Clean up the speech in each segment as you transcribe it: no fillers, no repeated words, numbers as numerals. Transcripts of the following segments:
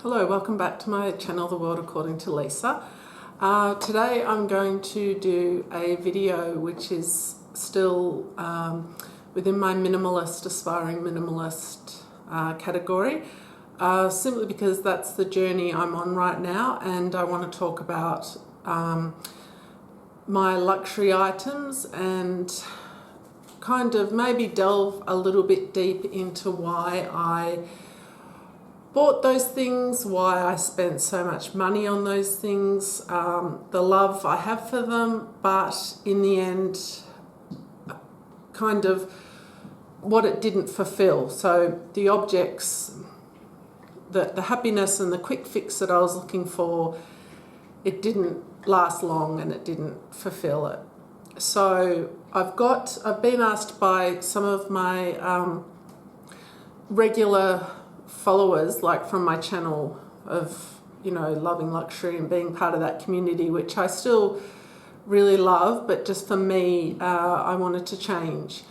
Hello, welcome back to my channel, The World According to Lisa. Today I'm going to do a video which is still within my minimalist, aspiring minimalist category, simply because that's the journey I'm on right now, and I want to talk about my luxury items and kind of maybe delve a little bit deep into why I bought those things, why I spent so much money on those things, the love I have for them, but in the end, kind of what it didn't fulfill. So the objects, the happiness and the quick fix that I was looking for, it didn't last long and it didn't fulfill it. So I've been asked by some of my regular followers, like from my channel of, loving luxury and being part of that community, which I still really love, but just for me, I wanted to change.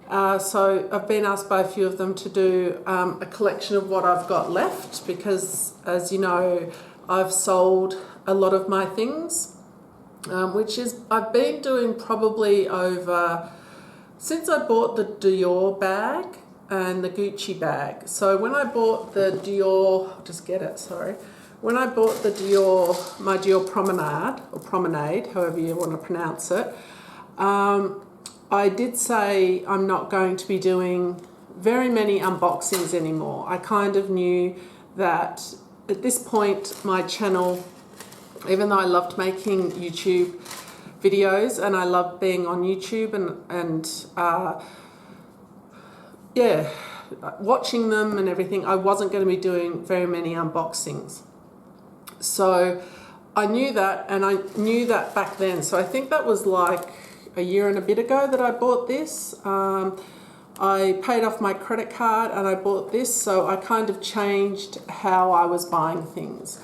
So I've been asked by a few of them to do a collection of what I've got left, because as you know, I've sold a lot of my things, which is I've been doing probably since I bought the Dior bag and the Gucci bag. So when I bought the Dior, when I bought the Dior, my Dior Promenade, however you want to pronounce it, I did say I'm not going to be doing very many unboxings anymore. I kind of knew that at this point my channel, even though I loved making YouTube videos and I loved being on YouTube and watching them and everything, I wasn't going to be doing very many unboxings. So I knew that, and I knew that back then. So I think that was like a year and a bit ago that I bought this. I paid off my credit card and I bought this, so I kind of changed how I was buying things.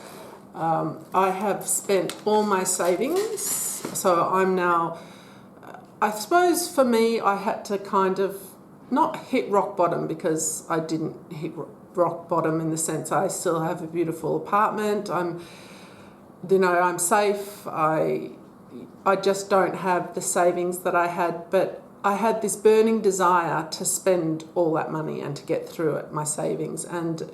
I have spent all my savings, so I'm now, I suppose for me, I had to kind of not hit rock bottom, because I didn't hit rock bottom in the sense I still have a beautiful apartment. I'm safe. I just don't have the savings that I had, but I had this burning desire to spend all that money and to get through it, my savings. And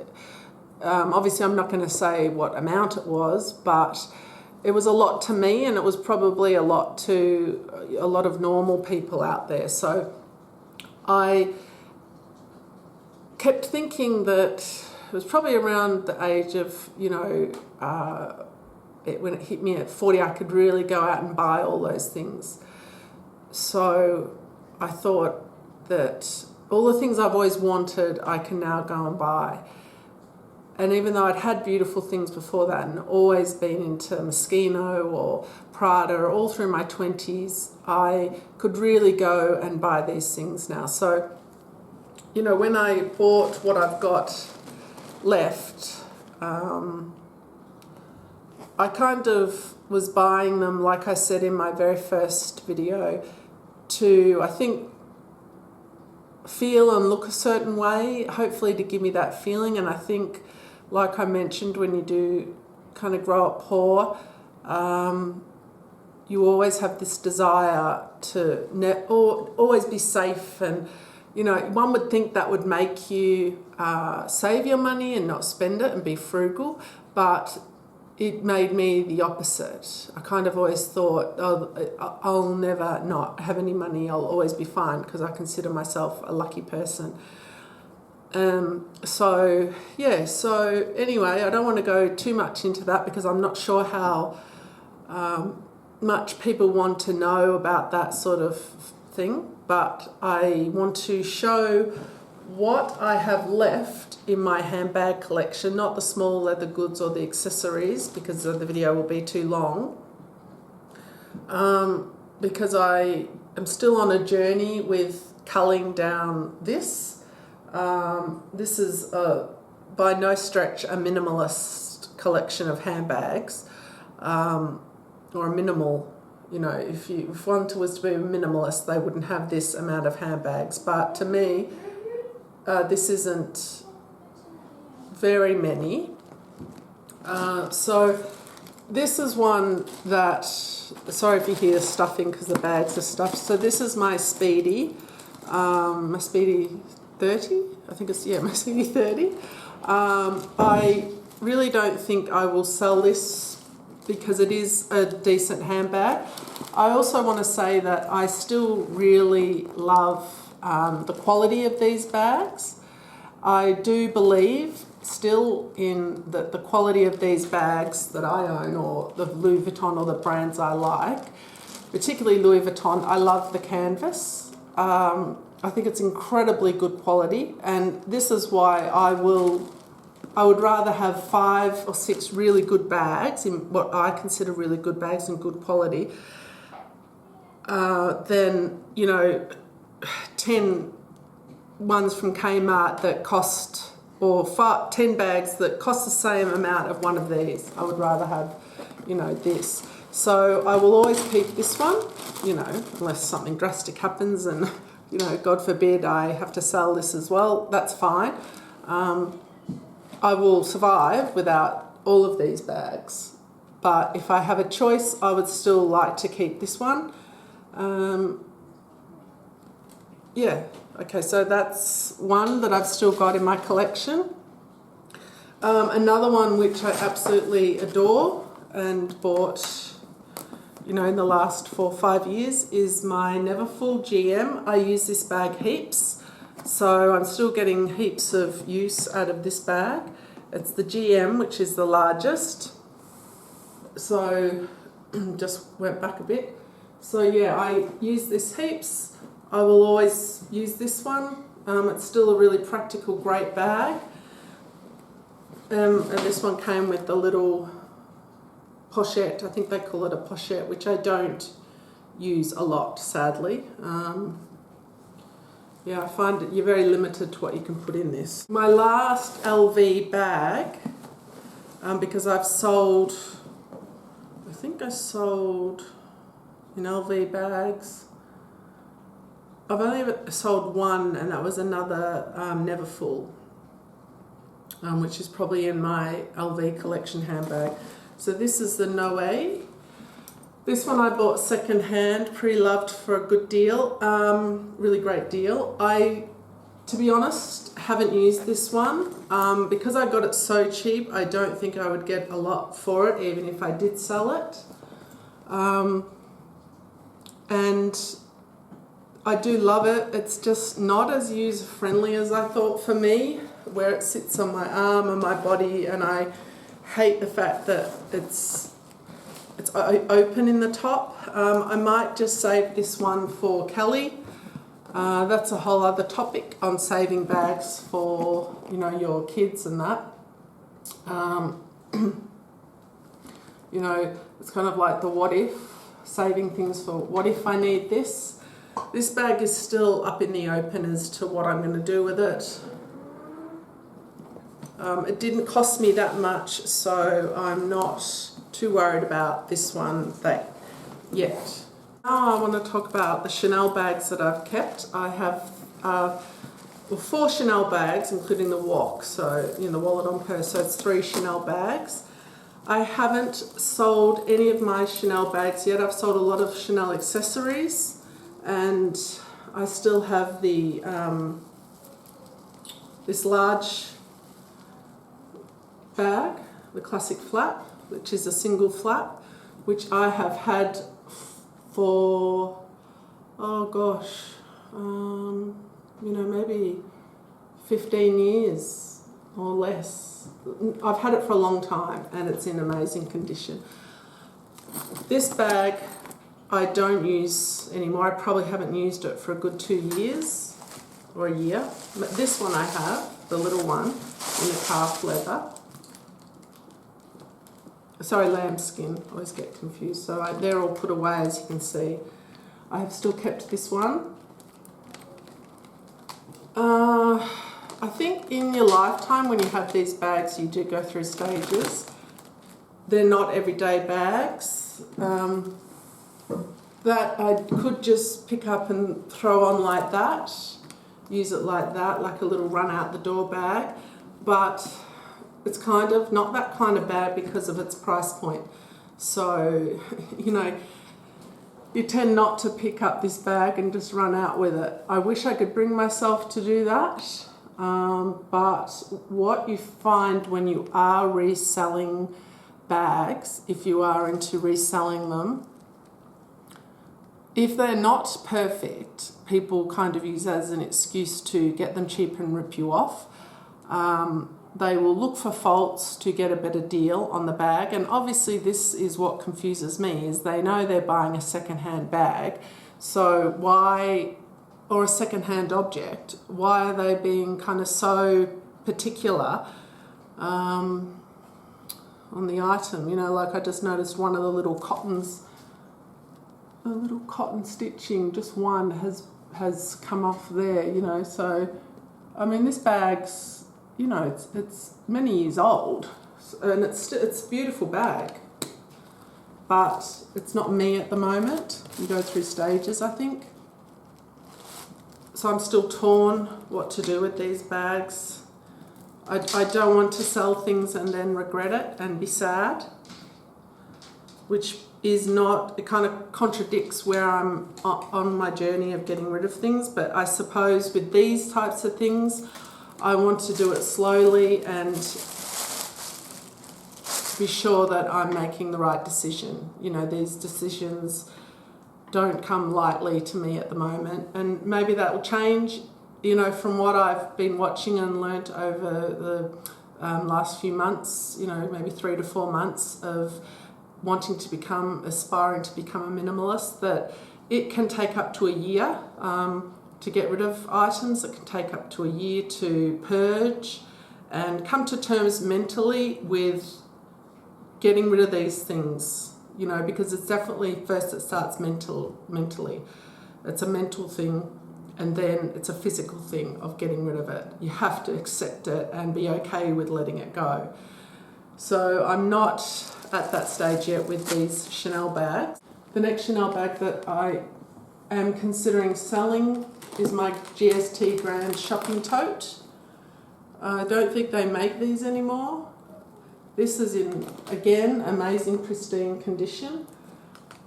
obviously I'm not going to say what amount it was, but it was a lot to me, and it was probably a lot to a lot of normal people out there. So I kept thinking that it was probably around the age of, when it hit me at 40, I could really go out and buy all those things. So I thought that all the things I've always wanted, I can now go and buy. And even though I'd had beautiful things before that and always been into Moschino or Prada all through my 20s, I could really go and buy these things now. So, when I bought what I've got left, I kind of was buying them, like I said in my very first video, to, I think, feel and look a certain way, hopefully to give me that feeling. And I think, like I mentioned, when you do kind of grow up poor, you always have this desire to always be safe, and one would think that would make you save your money and not spend it and be frugal, but it made me the opposite. I kind of always thought, I'll never not have any money, I'll always be fine, because I consider myself a lucky person. So anyway, I don't want to go too much into that, because I'm not sure how much people want to know about that sort of thing, but I want to show what I have left in my handbag collection, not the small leather goods or the accessories, because the video will be too long, because I am still on a journey with culling down this. This is by no stretch a minimalist collection of handbags, or a minimal, if one was to be a minimalist, they wouldn't have this amount of handbags. But to me, this isn't very many. So this is one that, sorry if you hear stuffing because the bags are stuffed. So this is my Speedy 30, I think it's, yeah, my Speedy 30. I really don't think I will sell this because it is a decent handbag. I also want to say that I still really love the quality of these bags. I do believe still in the quality of these bags that I own, or the Louis Vuitton or the brands I like, particularly Louis Vuitton. I love the canvas. I think it's incredibly good quality, and this is why I would rather have 5 or 6 really good bags, in what I consider really good bags and good quality, than, you know, 10 ones from Kmart that cost, or 10 bags that cost the same amount of one of these. I would rather have, you know, this. So I will always keep this one, you know, unless something drastic happens and, you know, God forbid I have to sell this as well, that's fine. I will survive without all of these bags. But if I have a choice, I would still like to keep this one. Yeah, okay, so that's one that I've still got in my collection. Another one which I absolutely adore and bought, you know, in the last 4 or 5 years is my Neverfull GM. I use this bag heaps, so I'm still getting heaps of use out of this bag. It's the GM, which is the largest. So just went back a bit. So yeah, I use this heaps. I will always use this one. It's still a really practical, great bag. And this one came with the little pochette. I think they call it a pochette, which I don't use a lot, sadly. Yeah, I find that you're very limited to what you can put in this. My last LV bag, because I've sold, I think I sold in LV bags, I've only ever sold one, and that was another Neverfull, which is probably in my LV collection handbag. So this is the Noe. This one I bought second hand, pre-loved for a good deal, really great deal. I, to be honest, haven't used this one. Because I got it so cheap, I don't think I would get a lot for it, even if I did sell it. And I do love it. It's just not as user-friendly as I thought for me, where it sits on my arm and my body, and I hate the fact that it's open in the top. I might just save this one for Kelly. That's a whole other topic on saving bags for, you know, your kids and that. You know, it's kind of like the what if, saving things for what if I need this. This bag is still up in the open as to what I'm going to do with it. It didn't cost me that much, so I'm not too worried about this one yet. Now I want to talk about the Chanel bags that I've kept. I have 4 Chanel bags, including the wok, so, you know, the wallet on purse, so it's 3 Chanel bags. I haven't sold any of my Chanel bags yet. I've sold a lot of Chanel accessories, and I still have the this large bag, the classic flap, which is a single flap, which I have had for, oh gosh, you know, maybe 15 years or less. I've had it for a long time, and it's in amazing condition. This bag I don't use anymore. I probably haven't used it for a good 2 years or a year. But this one I have, the little one, in the calf leather. Sorry, lambskin. I always get confused. So they're all put away, as you can see. I have still kept this one. I think in your lifetime, when you have these bags, you do go through stages. They're not everyday bags. That I could just pick up and throw on like that, use it like that, like a little run out the door bag. But it's kind of not that kind of bad because of its price point. So, you know, you tend not to pick up this bag and just run out with it. I wish I could bring myself to do that, but what you find when you are reselling bags, if you are into reselling them, if they're not perfect, people kind of use as an excuse to get them cheap and rip you off. They will look for faults to get a better deal on the bag, and obviously this is what confuses me, is they know they're buying a second-hand bag, so why, or a second-hand object, why are they being kind of so particular on the item? You know, like I just noticed one of the little cottons, a little cotton stitching, just one has come off there, you know. So I mean, this bag's, you know, it's many years old, and it's a beautiful bag, but it's not me at the moment. You go through stages, I think. So I'm still torn what to do with these bags. I don't want to sell things and then regret it and be sad, which is not, it kind of contradicts where I'm on my journey of getting rid of things. But I suppose with these types of things, I want to do it slowly and be sure that I'm making the right decision. You know, these decisions don't come lightly to me at the moment, and maybe that will change, you know, from what I've been watching and learnt over the last few months, you know, maybe 3 to 4 months of aspiring to become a minimalist, that it can take up to a year to get rid of items. It can take up to a year to purge and come to terms mentally with getting rid of these things, you know, because it's definitely, first it starts mentally. It's a mental thing, and then it's a physical thing of getting rid of it. You have to accept it and be okay with letting it go. So I'm not at that stage yet with these Chanel bags. The next Chanel bag that I am considering selling is my GST Grand shopping tote. I don't think they make these anymore. This is in, again, amazing pristine condition.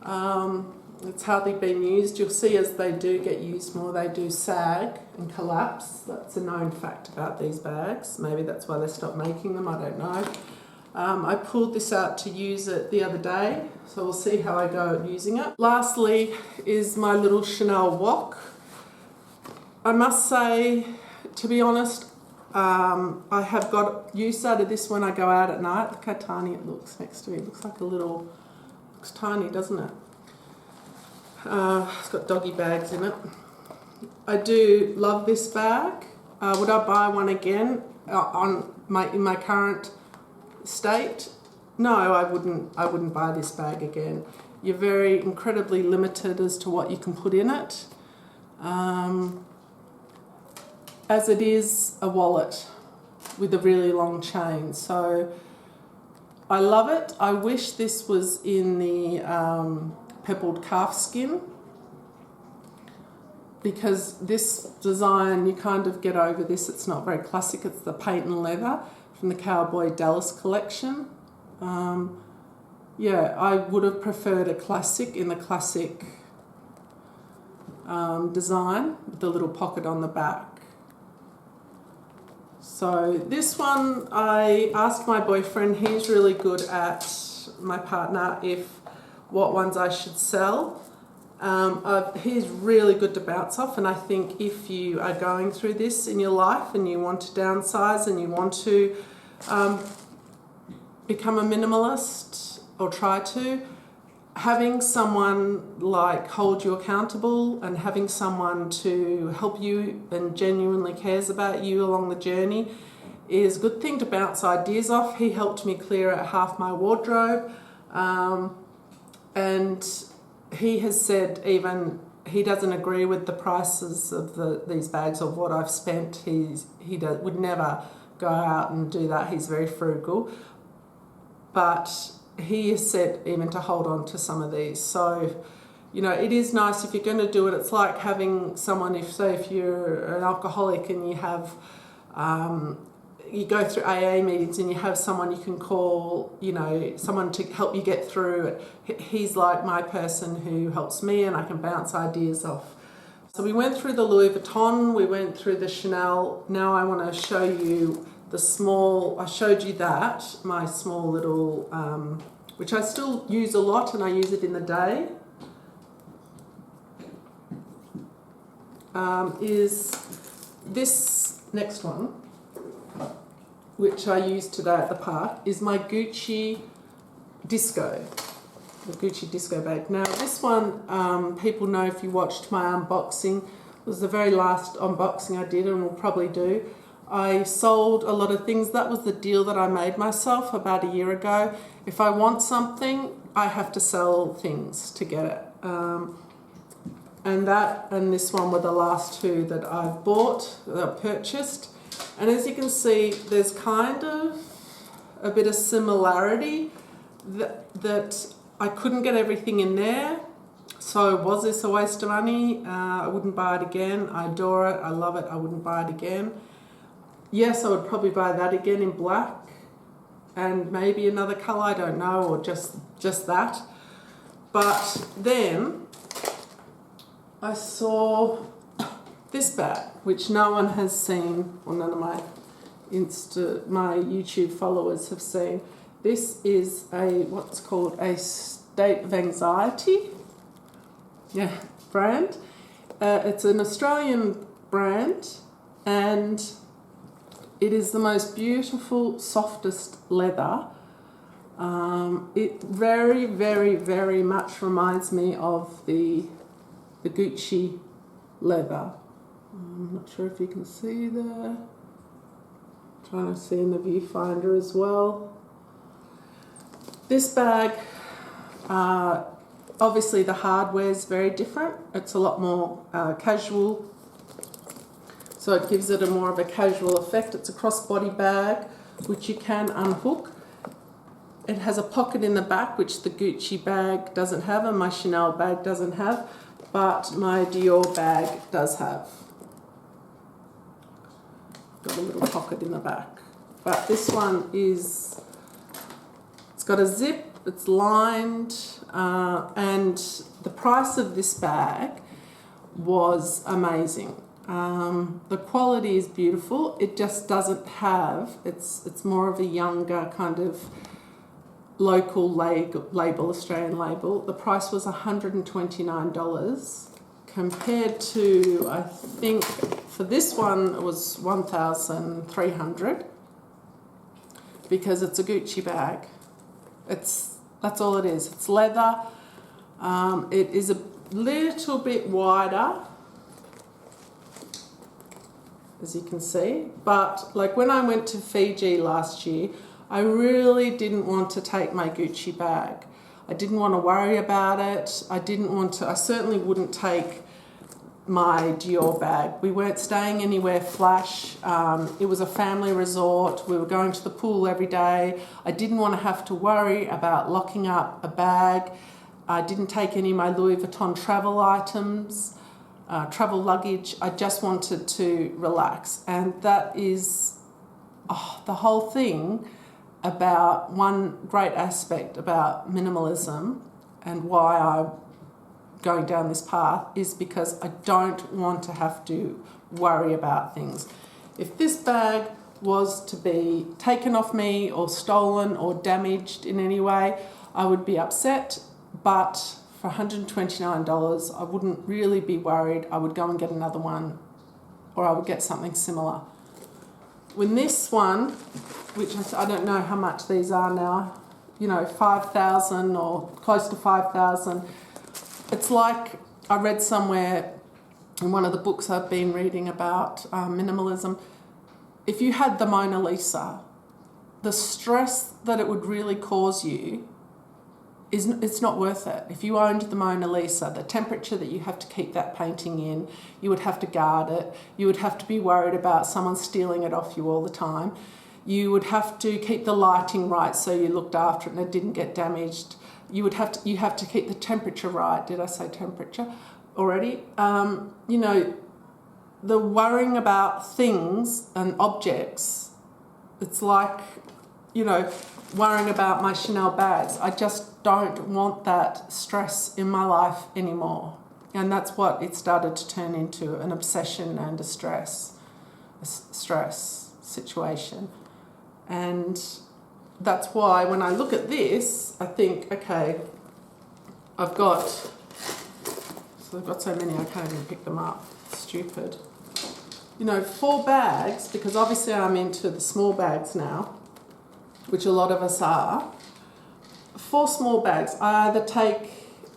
It's hardly been used. You'll see as they do get used more, they do sag and collapse. That's a known fact about these bags. Maybe that's why they stopped making them, I don't know. I pulled this out to use it the other day, so we'll see how I go at using it. Lastly is my little Chanel wok. I must say, to be honest, I have got use out of this when I go out at night. Look how tiny it looks next to me. It looks like a little, looks tiny, doesn't it? It's got doggy bags in it. I do love this bag. Would I buy one again in my current state? No, I wouldn't buy this bag again. You're very incredibly limited as to what you can put in it. As it is a wallet with a really long chain. So I love it. I wish this was in the pebbled calf skin, because this design, you kind of get over this. It's not very classic. It's the paint and leather from the Cowboy Dallas collection. Yeah, I would have preferred a classic in the classic design with the little pocket on the back. So this one, I asked my boyfriend, he's really good at, my partner, what ones I should sell. He's really good to bounce off, and I think if you are going through this in your life and you want to downsize and you want to become a minimalist or try to, having someone like hold you accountable and having someone to help you and genuinely cares about you along the journey is a good thing to bounce ideas off. He helped me clear out half my wardrobe, and he has said even he doesn't agree with the prices of these bags of what I've spent. He would never go out and do that. He's very frugal, but he has said even to hold on to some of these. So, you know, it is nice if you're going to do it. It's like having someone, if you're an alcoholic and you have, you go through AA meetings and you have someone you can call, you know, someone to help you get through it. He's like my person who helps me, and I can bounce ideas off. So we went through the Louis Vuitton, we went through the Chanel. Now I want to show you the small, I showed you that, my small little, which I still use a lot, and I use it in the day, is this next one, which I used today at the park, is my Gucci Disco, the Gucci Disco bag. Now this one, people know if you watched my unboxing, was the very last unboxing I did and will probably do. I sold a lot of things. That was the deal that I made myself about a year ago. If I want something, I have to sell things to get it. And that and this one were the last two that I've bought, that I've purchased. And as you can see, there's kind of a bit of similarity that I couldn't get everything in there. So was this a waste of money? I wouldn't buy it again. I adore it. I love it. I wouldn't buy it again. Yes, I would probably buy that again in black and maybe another colour, I don't know, or just that. But then I saw this bag, which no one has seen, or none of my YouTube followers have seen. This is what's called a State of Anxiety brand. It's an Australian brand, and it is the most beautiful, softest leather. It very, very, very much reminds me of the Gucci leather. I'm not sure if you can see there. Trying to see in the viewfinder as well. This bag, obviously the hardware is very different. It's a lot more casual. So it gives it a more of a casual effect. It's a crossbody bag, which you can unhook. It has a pocket in the back, which the Gucci bag doesn't have, and my Chanel bag doesn't have, but my Dior bag does have. Got a little pocket in the back. But this one it's got a zip, it's lined, and the price of this bag was amazing. The quality is beautiful. It just doesn't have, it's more of a younger kind of local label, Australian label. The price was $129 compared to, I think for this one it was $1,300 because it's a Gucci bag. That's all it is. It's leather. It is a little bit wider, as you can see, but like when I went to Fiji last year, I really didn't want to take my Gucci bag. I didn't want to worry about it. I certainly wouldn't take my Dior bag. We weren't staying anywhere flash. It was a family resort. We were going to the pool every day. I didn't want to have to worry about locking up a bag. I didn't take any of my Louis Vuitton travel items. Travel luggage. I just wanted to relax, and that is the whole thing about one great aspect about minimalism and why I'm going down this path is because I don't want to have to worry about things. If this bag was to be taken off me or stolen or damaged in any way, I would be upset, but for $129, I wouldn't really be worried. I would go and get another one, or I would get something similar. When this one, which I don't know how much these are now, 5,000 or close to 5,000, it's like I read somewhere in one of the books I've been reading about minimalism, if you had the Mona Lisa, the stress that it would really cause you it's not worth it. If you owned the Mona Lisa, the temperature that you have to keep that painting in, you would have to guard it. You would have to be worried about someone stealing it off you all the time. You would have to keep the lighting right so you looked after it and it didn't get damaged. You have to keep the temperature right. Did I say temperature already? The worrying about things and objects it's like, you know, worrying about my Chanel bags. I just don't want that stress in my life anymore. And that's what it started to turn into, an obsession and a stress situation. And that's why when I look at this, I think, okay, I've got so many I can't even pick them up. Stupid. You know, 4 bags, because obviously I'm into the small bags now, which a lot of us are. 4 small bags. I either take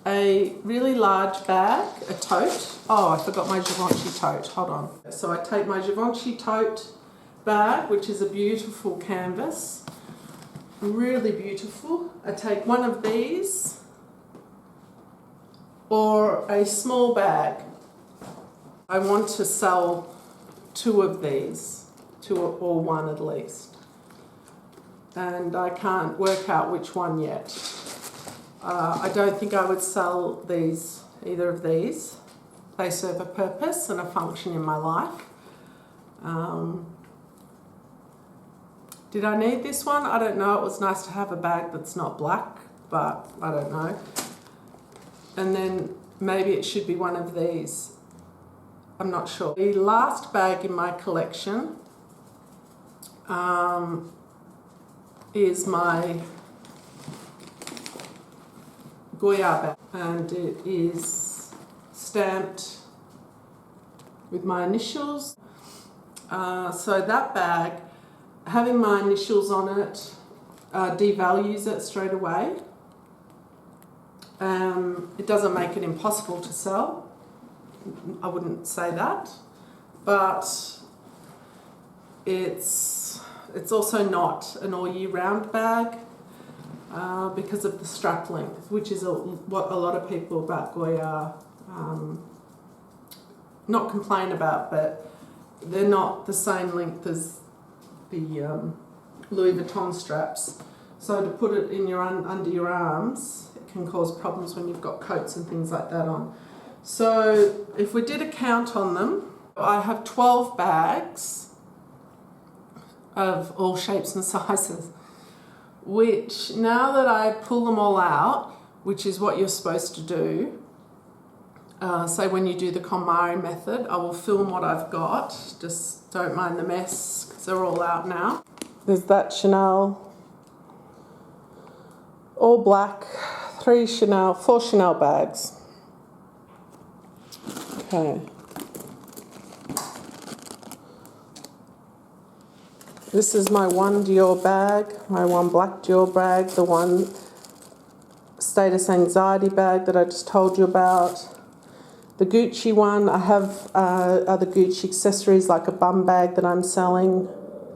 a really large bag, a tote. Oh, I forgot my Givenchy tote. Hold on. So I take my Givenchy tote bag, which is a beautiful canvas. Really beautiful. I take one of these or a small bag. I want to sell 2 of these, 2 or 1 at least. And I can't work out which one yet. I don't think I would sell either of these. They serve a purpose and a function in my life. Did I need this one? I don't know. It was nice to have a bag that's not black, but I don't know. And then maybe it should be one of these. I'm not sure. The last bag in my collection is my Goya bag, and it is stamped with my initials. So that bag, having my initials on it, devalues it straight away. It doesn't make it impossible to sell. I wouldn't say that, but it's also not an all year round bag because of the strap length, which is what a lot of people about Goya not complain about, but they're not the same length as the Louis Vuitton straps. So to put it in under your arms, it can cause problems when you've got coats and things like that on. So if we did a count on them, I have 12 bags of all shapes and sizes, which now that I pull them all out, which is what you're supposed to do, so when you do the KonMari method, I will film what I've got. Just don't mind the mess because they're all out now. There's that Chanel, all black, 4 Chanel bags. Okay. This is my one Dior bag, my one black Dior bag, the one status anxiety bag that I just told you about. The Gucci one, I have other Gucci accessories like a bum bag that I'm selling,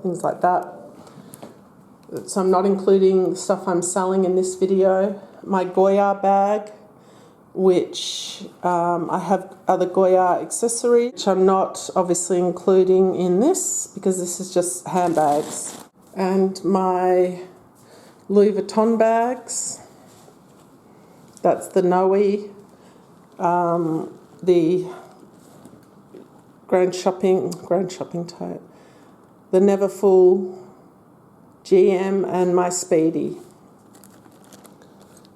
things like that. So I'm not including the stuff I'm selling in this video. My Goya bag, which I have other Goya accessories, which I'm not obviously including in this because this is just handbags. And my Louis Vuitton bags, that's the Noe, the Grand Shopping tote, the Neverfull GM, and my Speedy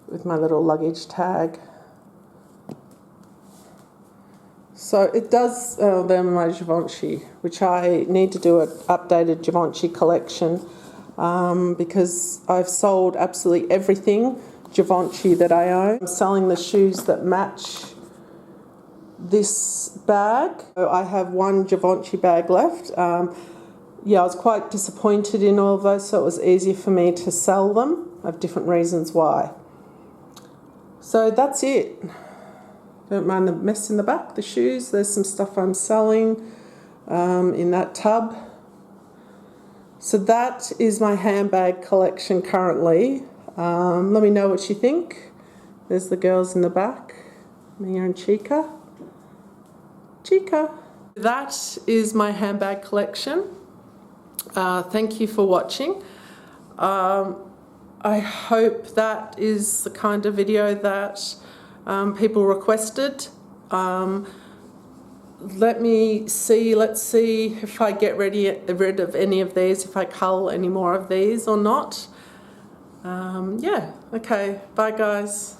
with my little luggage tag. So it does, then my Givenchy, which I need to do an updated Givenchy collection because I've sold absolutely everything Givenchy that I own. I'm selling the shoes that match this bag. So I have one Givenchy bag left. Yeah, I was quite disappointed in all of those, so it was easier for me to sell them. I have different reasons why. So that's it. Don't mind the mess in the back, the shoes. There's some stuff I'm selling in that tub. So that is my handbag collection currently. Let me know what you think. There's the girls in the back, Mia and Chica. That is my handbag collection. Thank you for watching. I hope that is the kind of video that people requested. let me see, let's see if I get rid of any of these, if I cull any more of these or not. Yeah, okay, bye guys.